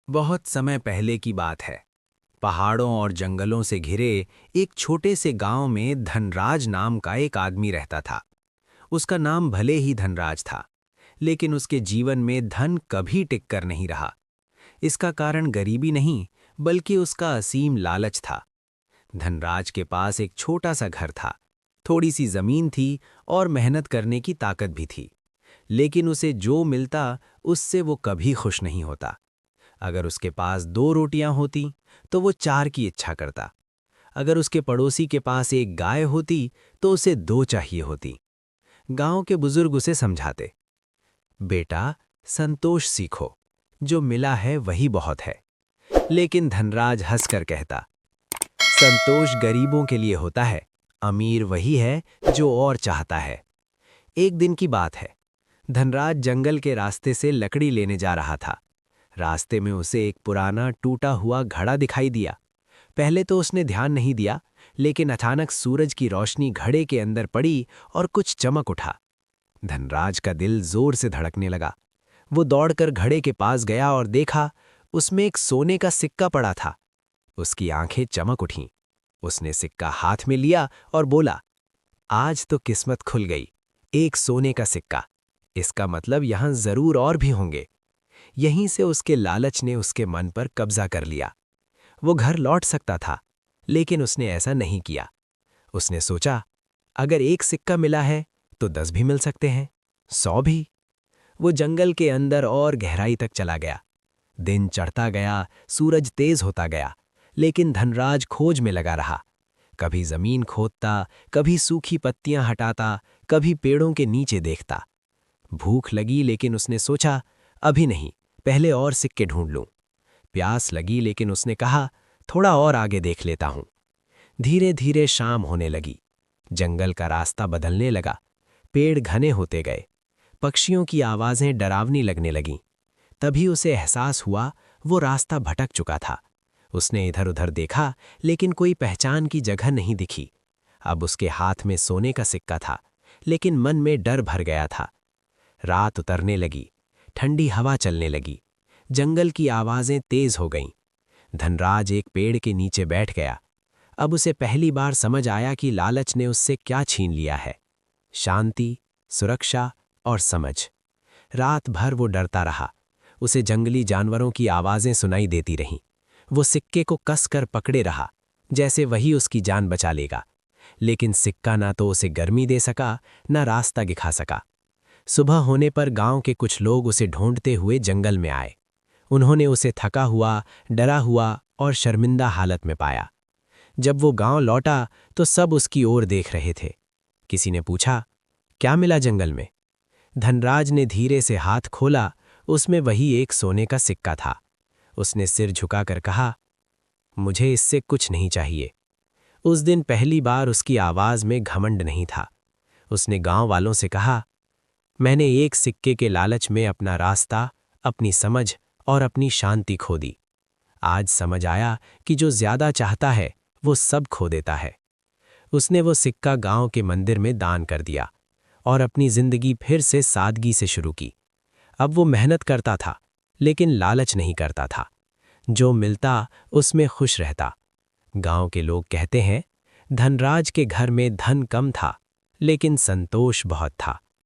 बहुत समय पहले की बात है। पहाड़ों और जंगलों से घिरे एक छोटे से गांव में धनराज नाम का एक आदमी रहता था। उसका नाम भले ही धनराज था, लेकिन उसके जीवन में धन कभी टिक कर नहीं रहा। इसका कारण गरीबी नहीं, बल्कि उसका असीम लालच था। धनराज के पास एक छोटा सा घर था, थोड़ी सी जमीन थी और मेहनत करने की ताकत भी थी। लेकिन उसे जो मिलता, उससे वो कभी खुश नहीं होता। अगर उसके पास 2 रोटियां होती तो वो 4 की इच्छा करता। अगर उसके पड़ोसी के पास एक गाय होती तो उसे 2 चाहिए होती। गांव के बुजुर्ग उसे समझाते, बेटा, संतोष सीखो, जो मिला है वही बहुत है। लेकिन धनराज हंसकर कहता, संतोष गरीबों के लिए होता है, अमीर वही है जो और चाहता है। एक दिन की बात है। धनराज जंगल के रास्ते से लकड़ी लेने जा रहा था। रास्ते में उसे एक पुराना टूटा हुआ घड़ा दिखाई दिया। पहले तो उसने ध्यान नहीं दिया, लेकिन अचानक सूरज की रोशनी घड़े के अंदर पड़ी और कुछ चमक उठा। धनराज का दिल जोर से धड़कने लगा। वो दौड़कर घड़े के पास गया और देखा, उसमें एक सोने का सिक्का पड़ा था। उसकी आंखें चमक उठीं। उसने सिक्का हाथ में लिया और बोला, आज तो किस्मत खुल गई। एक सोने का सिक्का, इसका मतलब यहां जरूर और भी होंगे। यहीं से उसके लालच ने उसके मन पर कब्जा कर लिया। वो घर लौट सकता था, लेकिन उसने ऐसा नहीं किया। उसने सोचा, अगर एक सिक्का मिला है तो 10 भी मिल सकते हैं, 100 भी। वो जंगल के अंदर और गहराई तक चला गया। दिन चढ़ता गया, सूरज तेज होता गया, लेकिन धनराज खोज में लगा रहा। कभी जमीन खोदता, कभी सूखी पत्तियां हटाता, कभी पेड़ों के नीचे देखता। भूख लगी, लेकिन उसने सोचा, अभी नहीं, पहले और सिक्के ढूंढ लूं। प्यास लगी, लेकिन उसने कहा, थोड़ा और आगे देख लेता हूं। धीरे धीरे शाम होने लगी। जंगल का रास्ता बदलने लगा। पेड़ घने होते गए। पक्षियों की आवाजें डरावनी लगने लगीं। तभी उसे एहसास हुआ, वो रास्ता भटक चुका था। उसने इधर उधर देखा, लेकिन कोई पहचान की जगह नहीं दिखी। अब उसके हाथ में सोने का सिक्का था, लेकिन मन में डर भर गया था। रात उतरने लगी। ठंडी हवा चलने लगी। जंगल की आवाजें तेज हो गईं। धनराज एक पेड़ के नीचे बैठ गया। अब उसे पहली बार समझ आया कि लालच ने उससे क्या छीन लिया है। शांति, सुरक्षा और समझ। रात भर वो डरता रहा। उसे जंगली जानवरों की आवाजें सुनाई देती रहीं। वो सिक्के को कसकर पकड़े रहा, जैसे वही उसकी जान बचा लेगा। लेकिन सिक्का ना तो उसे गर्मी दे सका, ना रास्ता दिखा सका। सुबह होने पर गांव के कुछ लोग उसे ढूंढते हुए जंगल में आए। उन्होंने उसे थका हुआ, डरा हुआ और शर्मिंदा हालत में पाया। जब वो गांव लौटा तो सब उसकी ओर देख रहे थे। किसी ने पूछा, क्या मिला जंगल में? धनराज ने धीरे से हाथ खोला। उसमें वही एक सोने का सिक्का था। उसने सिर झुकाकर कहा, मुझे इससे कुछ नहीं चाहिए। उस दिन पहली बार उसकी आवाज में घमंड नहीं था। उसने गांव वालों से कहा, मैंने एक सिक्के के लालच में अपना रास्ता, अपनी समझ और अपनी शांति खो दी। आज समझ आया कि जो ज्यादा चाहता है वो सब खो देता है। उसने वो सिक्का गांव के मंदिर में दान कर दिया और अपनी जिंदगी फिर से सादगी से शुरू की। अब वो मेहनत करता था, लेकिन लालच नहीं करता था। जो मिलता उसमें खुश रहता। गांव के लोग कहते हैं, धनराज के घर में धन कम था, लेकिन संतोष बहुत था।